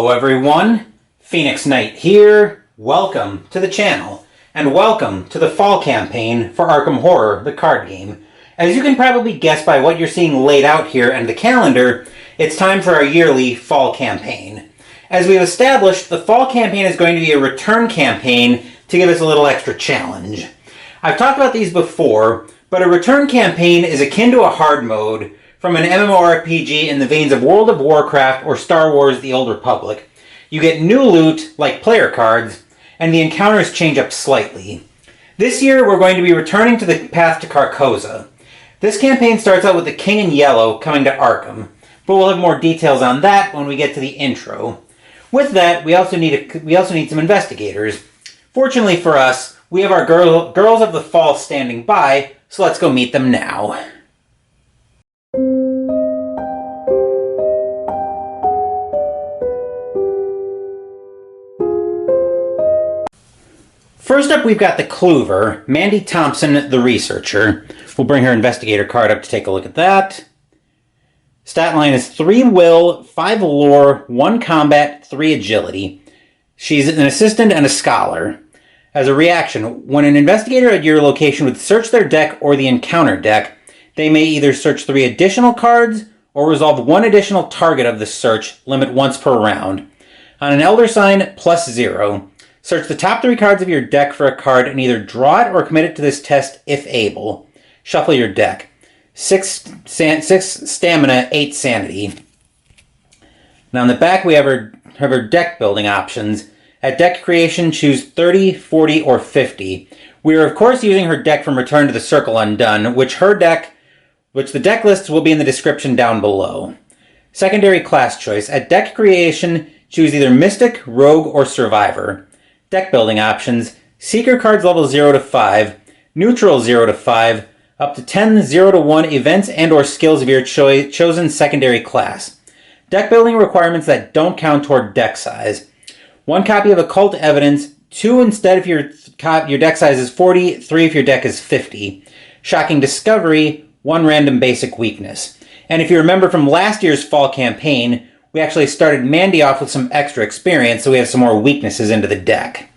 Hello everyone, Phoenix Knight here. Welcome to the channel, and welcome to the fall campaign for Arkham Horror, the card game. As you can probably guess by what you're seeing laid out here and the calendar, it's time for our yearly fall campaign. As we've established, the fall campaign is going to be a return campaign to give us a little extra challenge. I've talked about these before, but a return campaign is akin to a hard mode from an MMORPG in the veins of World of Warcraft or Star Wars The Old Republic. You get new loot, like player cards, and the encounters change up slightly. This year we're going to be returning to the path to Carcosa. This campaign starts out with the King in Yellow coming to Arkham, but we'll have more details on that when we get to the intro. With that, we also need some investigators. Fortunately for us, we have our Girls of the Fall standing by, so let's go meet them now. First up, we've got the Clover, Mandy Thompson, the researcher. We'll bring her investigator card up to take a look at that. Stat line is 3 will, 5 lore, 1 combat, 3 agility. She's an assistant and a scholar. As a reaction, when an investigator at your location would search their deck or the encounter deck, they may either search 3 additional cards or resolve 1 additional target of the search, limit once per round. On an Elder Sign, +0. Search the top 3 cards of your deck for a card and either draw it or commit it to this test if able. Shuffle your deck. 6 stamina, 8 sanity. Now on the back we have her deck building options. At deck creation, choose 30, 40, or 50. We are of course using her deck from Return to the Circle Undone, which the deck lists will be in the description down below. Secondary class choice. At deck creation, choose either Mystic, Rogue, or Survivor. Deck building options. Seeker cards level 0 to 5, Neutral 0 to 5, up to 10 0 to 1 events and or skills of your chosen secondary class. Deck building requirements that don't count toward deck size. 1 copy of Occult Evidence, 2 instead if your deck size is 40, 3 if your deck is 50. Shocking Discovery, 1 random basic weakness. And if you remember from last year's fall campaign, we actually started Mandy off with some extra experience, so we have some more weaknesses into the deck.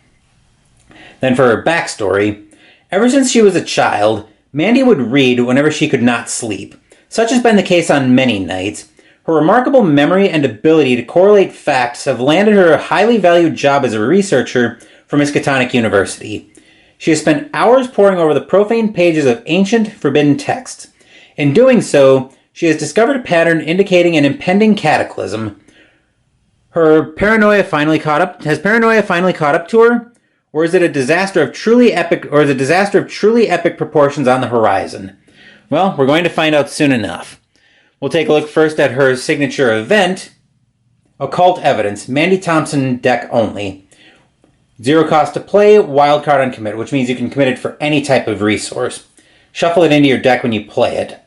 Then for her backstory, ever since she was a child, Mandy would read whenever she could not sleep. Such has been the case on many nights. Her remarkable memory and ability to correlate facts have landed her a highly valued job as a researcher for Miskatonic University. She has spent hours poring over the profane pages of ancient, forbidden texts. In doing so, she has discovered a pattern indicating an impending cataclysm. Has paranoia finally caught up to her? Or is it a disaster of truly epic proportions on the horizon? Well, we're going to find out soon enough. We'll take a look first at her signature event, Occult Evidence, Mandy Thompson deck only. 0 cost to play, wildcard on commit, which means you can commit it for any type of resource. Shuffle it into your deck when you play it.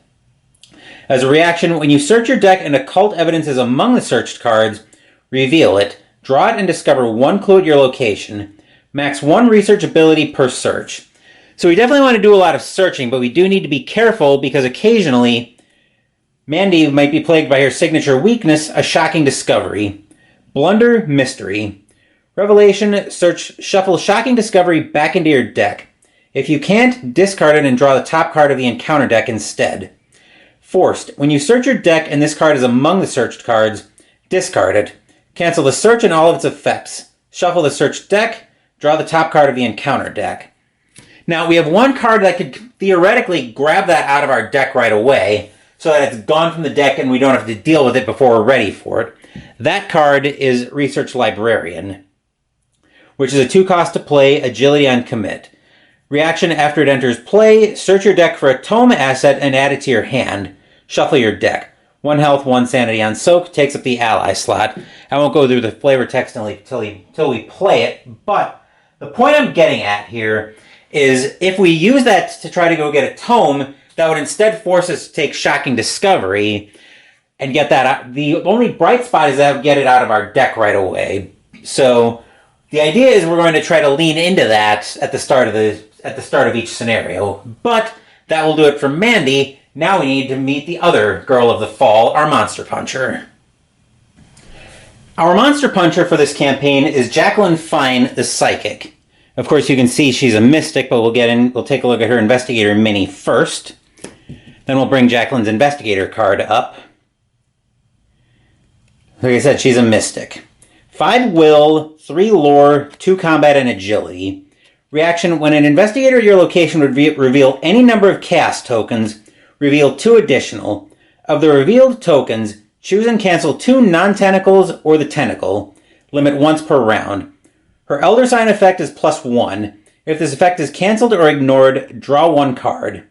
As a reaction, when you search your deck and Occult Evidence is among the searched cards, reveal it, draw it and discover 1 clue at your location. Max 1 research ability per search. So we definitely want to do a lot of searching, but we do need to be careful because occasionally Mandy might be plagued by her signature weakness, a Shocking Discovery. Blunder, Mystery. Revelation, shuffle Shocking Discovery back into your deck. If you can't, discard it and draw the top card of the encounter deck instead. Forced. When you search your deck and this card is among the searched cards, discard it. Cancel the search and all of its effects. Shuffle the searched deck, draw the top card of the encounter deck. Now, we have 1 card that could theoretically grab that out of our deck right away, so that it's gone from the deck and we don't have to deal with it before we're ready for it. That card is Research Librarian, which is a 2 cost to play, agility on commit. Reaction after it enters play, search your deck for a tome asset and add it to your hand. Shuffle your deck. 1 health, 1 sanity on soak, takes up the ally slot. I won't go through the flavor text until we play it, but the point I'm getting at here is if we use that to try to go get a tome, that would instead force us to take Shocking Discovery and get that out. The only bright spot is that we get it out of our deck right away. So the idea is we're going to try to lean into that at the start of each scenario. But that will do it for Mandy. Now we need to meet the other Girl of the Fall, our Monster Puncher. Our monster puncher for this campaign is Jacqueline Fine, the Psychic. Of course, you can see she's a mystic, but we'll take a look at her investigator mini first. Then we'll bring Jacqueline's investigator card up. Like I said, she's a mystic. 5 will, 3 lore, 2 combat, and agility. Reaction: when an investigator at your location would reveal any number of chaos tokens, reveal 2 additional. Of the revealed tokens, choose and cancel 2 non-tentacles or the tentacle. Limit once per round. Her Elder Sign effect is +1. If this effect is cancelled or ignored, draw 1 card.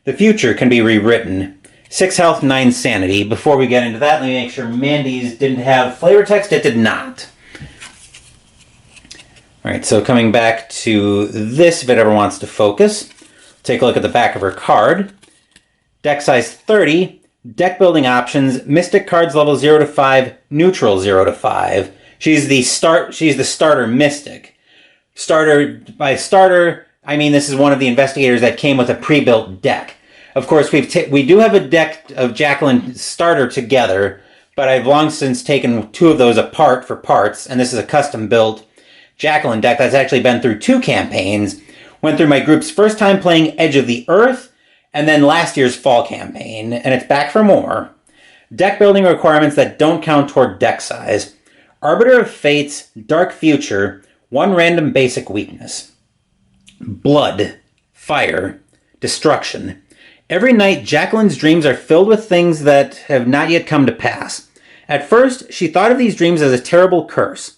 The future can be rewritten. 6 health, 9 sanity. Before we get into that, let me make sure Mandy's didn't have flavor text. It did not. Alright, so coming back to this, if it ever wants to focus, take a look at the back of her card. Deck size 30. Deck building options. Mystic cards level 0 to 5. Neutral 0 to 5. She's the starter mystic. By starter, I mean this is one of the investigators that came with a pre-built deck. Of course, we do have a deck of Jacqueline starter together, but I've long since taken 2 of those apart for parts, and this is a custom-built Jacqueline deck that's actually been through 2 campaigns. Went through my group's first time playing Edge of the Earth, and then last year's fall campaign, and it's back for more. Deck building requirements that don't count toward deck size. Arbiter of Fates, Dark Future, 1 random basic weakness. Blood, Fire, Destruction. Every night, Jacqueline's dreams are filled with things that have not yet come to pass. At first, she thought of these dreams as a terrible curse.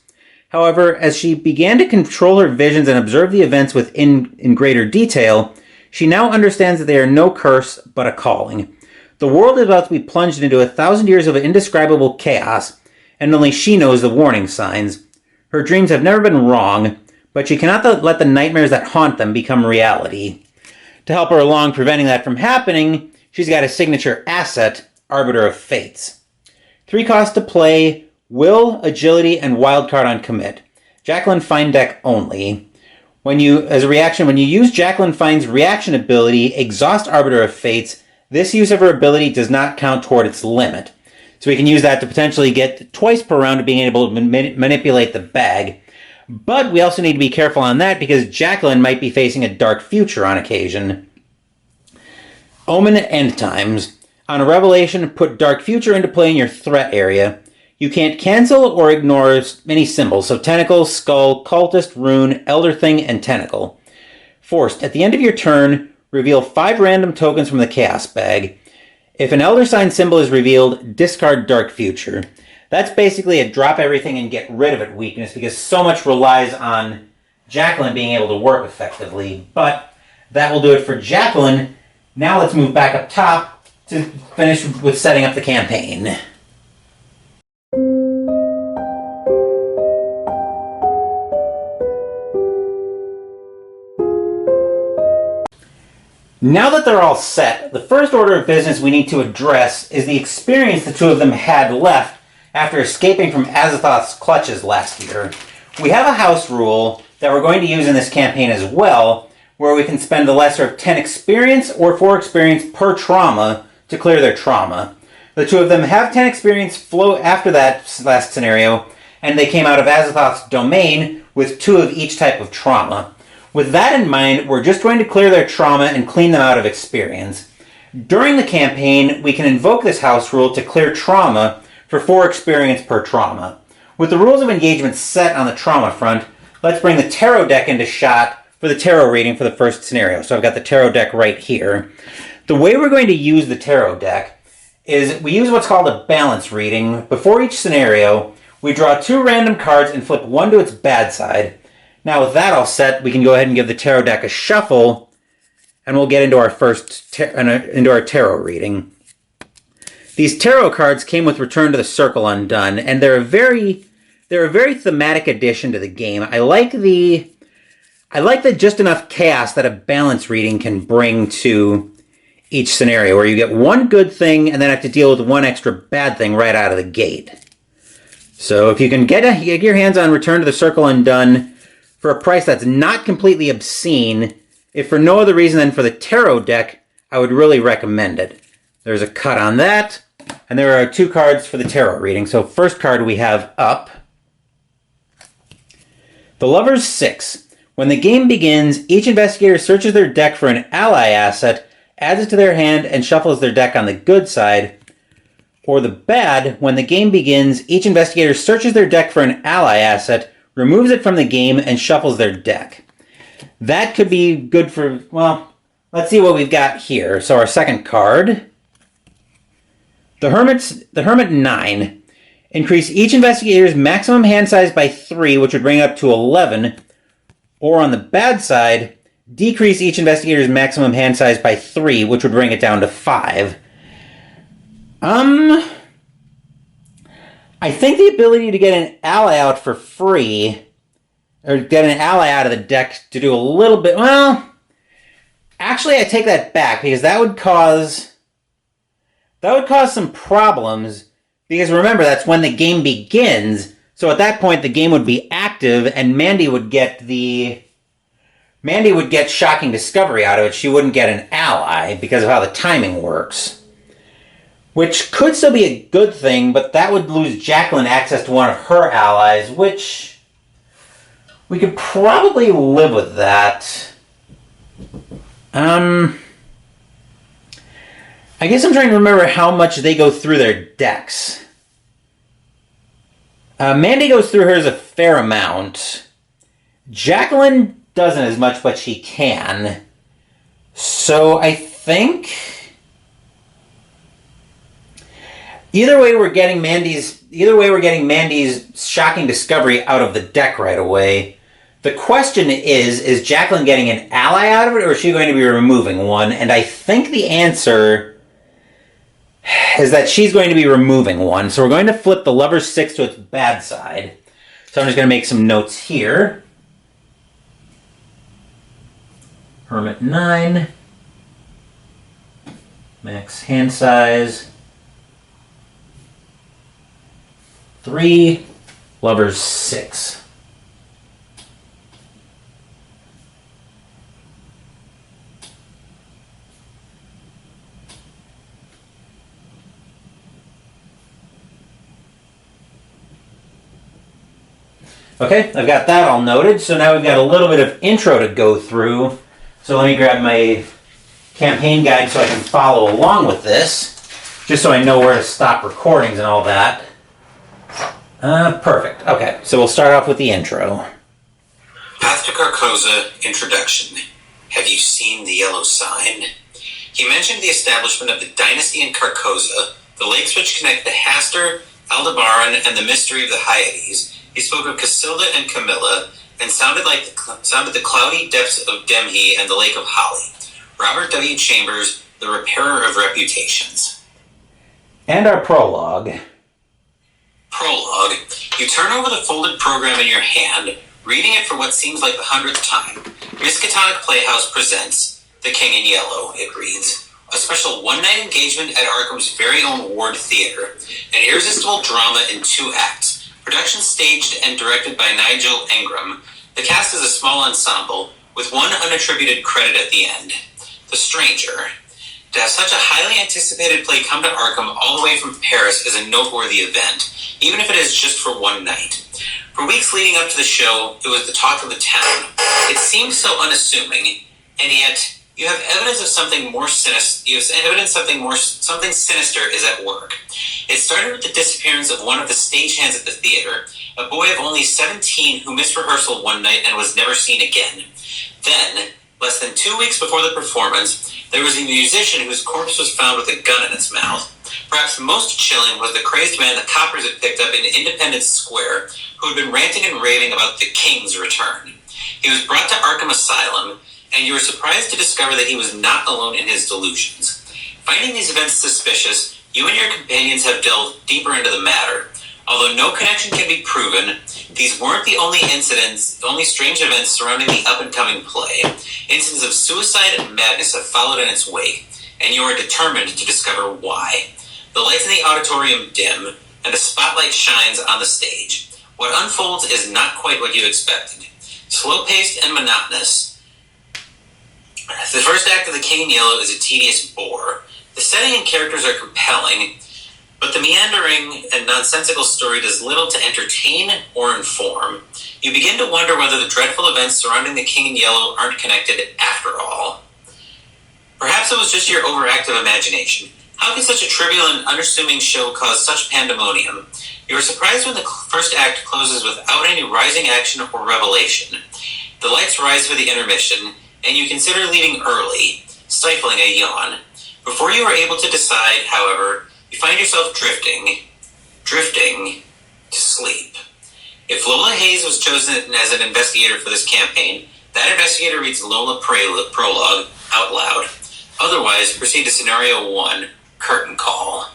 However, as she began to control her visions and observe the events in greater detail, she now understands that they are no curse, but a calling. The world is about to be plunged into 1,000 years of indescribable chaos, and only she knows the warning signs. Her dreams have never been wrong, but she cannot let the nightmares that haunt them become reality. To help her along preventing that from happening, she's got a signature asset, Arbiter of Fates. 3 costs to play, Will, Agility, and Wildcard on commit. Jacqueline Fine deck only. As a reaction, when you use Jacqueline Fine's reaction ability, Exhaust Arbiter of Fates, this use of her ability does not count toward its limit. So we can use that to potentially get twice per round of being able to manipulate the bag. But we also need to be careful on that because Jacqueline might be facing a dark future on occasion. Omen End Times. On a revelation, put Dark Future into play in your threat area. You can't cancel or ignore many symbols, so Tentacle, Skull, Cultist, Rune, Elder Thing, and Tentacle. Forced. At the end of your turn, reveal 5 random tokens from the Chaos bag. If an Elder Sign symbol is revealed, discard Dark Future. That's basically a drop everything and get rid of it weakness because so much relies on Jacqueline being able to work effectively. But that will do it for Jacqueline. Now let's move back up top to finish with setting up the campaign. Now that they're all set, the first order of business we need to address is the experience the 2 of them had left after escaping from Azathoth's clutches last year. We have a house rule that we're going to use in this campaign as well, where we can spend the lesser of 10 experience or 4 experience per trauma to clear their trauma. The 2 of them have 10 experience flow after that last scenario, and they came out of Azathoth's domain with 2 of each type of trauma. With that in mind, we're just going to clear their trauma and clean them out of experience. During the campaign, we can invoke this house rule to clear trauma for 4 experience per trauma. With the rules of engagement set on the trauma front, let's bring the tarot deck into shot for the tarot reading for the first scenario. So I've got the tarot deck right here. The way we're going to use the tarot deck is we use what's called a balance reading. Before each scenario, we draw 2 random cards and flip 1 to its bad side. Now with that all set, we can go ahead and give the tarot deck a shuffle, and we'll get into our tarot reading. These tarot cards came with Return to the Circle Undone, and they're a very thematic addition to the game. I like the just enough chaos that a balance reading can bring to each scenario, where you get 1 good thing and then have to deal with 1 extra bad thing right out of the gate. So if you can get your hands on Return to the Circle Undone for a price that's not completely obscene, if for no other reason than for the tarot deck, I would really recommend it. There's a cut on that. And there are 2 cards for the tarot reading. So first card we have up. The Lover's 6. When the game begins, each investigator searches their deck for an ally asset, adds it to their hand, and shuffles their deck on the good side. Or the bad, when the game begins, each investigator searches their deck for an ally asset, removes it from the game, and shuffles their deck. That could be good for, well, let's see what we've got here. So our second card, the Hermit 9. Increase each investigator's maximum hand size by 3, which would bring up to 11. Or on the bad side, decrease each investigator's maximum hand size by 3, which would bring it down to 5. I think the ability to get an ally out for free, or get an ally out of the deck to do a little bit, well, actually I take that back, because that would cause some problems, because remember, that's when the game begins, so at that point the game would be active, and Mandy would get Shocking Discovery out of it. She wouldn't get an ally, because of how the timing works. Which could still be a good thing, but that would lose Jacqueline access to one of her allies, which we could probably live with that. I guess I'm trying to remember how much they go through their decks. Mandy goes through hers a fair amount. Jacqueline doesn't as much, but she can. So I think Either way, we're getting Mandy's Shocking Discovery out of the deck right away. The question is Jacqueline getting an ally out of it, or is she going to be removing one? And I think the answer is that she's going to be removing one. So we're going to flip the Lover's 6 to its bad side. So I'm just going to make some notes here. Hermit 9. Max hand size 3, Lover's 6. Okay, I've got that all noted. So now we've got a little bit of intro to go through. So let me grab my campaign guide so I can follow along with this, just so I know where to stop recordings and all that. Perfect. Okay, so we'll start off with the intro. Path to Carcosa, Introduction. Have you seen the yellow sign? He mentioned the establishment of the dynasty in Carcosa, the lakes which connect the Hastur, Aldebaran, and the mystery of the Hyades. He spoke of Casilda and Camilla, and sounded the cloudy depths of Demhi and the Lake of Holly. Robert W. Chambers, the repairer of reputations. And our prologue. Prologue. You turn over the folded program in your hand, reading it for what seems like the 100th time. Miskatonic Playhouse presents The King in Yellow, it reads. A special one-night engagement at Arkham's very own Ward Theatre. An irresistible drama in 2 acts. Production staged and directed by Nigel Ingram. The cast is a small ensemble, with one unattributed credit at the end. The Stranger. To have such a highly anticipated play come to Arkham all the way from Paris is a noteworthy event, even if it is just for one night. For weeks leading up to the show, it was the talk of the town. It seemed so unassuming, and yet you have evidence of something more sinister. Something sinister is at work. It started with the disappearance of one of the stagehands at the theater, a boy of only 17 who missed rehearsal one night and was never seen again. Then, less than 2 weeks before the performance, there was a musician whose corpse was found with a gun in its mouth. Perhaps most chilling was the crazed man the coppers had picked up in Independence Square, who had been ranting and raving about the King's return. He was brought to Arkham Asylum, and you were surprised to discover that he was not alone in his delusions. Finding these events suspicious, you and your companions have delved deeper into the matter. Although no connection can be proven, these weren't the only strange events surrounding the up-and-coming play. Incidents of suicide and madness have followed in its wake, and you are determined to discover why. The lights in the auditorium dim, and a spotlight shines on the stage. What unfolds is not quite what you expected. Slow-paced and monotonous, the first act of The King in Yellow is a tedious bore. The setting and characters are compelling, But the meandering and nonsensical story does little to entertain or inform. You begin to wonder whether the dreadful events surrounding the King in Yellow aren't connected after all. Perhaps it was just your overactive imagination. How could such a trivial and unassuming show cause such pandemonium? You are surprised when the first act closes without any rising action or revelation. The lights rise for the intermission, and you consider leaving early, stifling a yawn. Before you are able to decide, however, you find yourself drifting to sleep. If Lola Hayes was chosen as an investigator for this campaign, that investigator reads Lola Prologue out loud. Otherwise, proceed to Scenario 1, Curtain Call.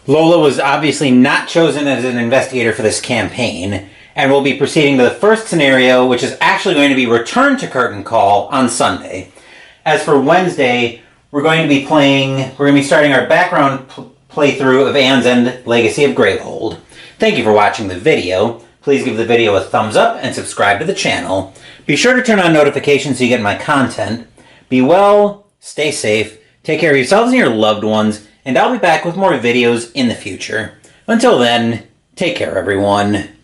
Lola was obviously not chosen as an investigator for this campaign, and we'll be proceeding to the first scenario, which is actually going to be Return to Curtain Call on Sunday. As for Wednesday, we're going to be starting our background playthrough of Anne's End Legacy of Gravehold. Thank you for watching the video. Please give the video a thumbs up and subscribe to the channel. Be sure to turn on notifications so you get my content. Be well, stay safe, take care of yourselves and your loved ones, and I'll be back with more videos in the future. Until then, take care everyone.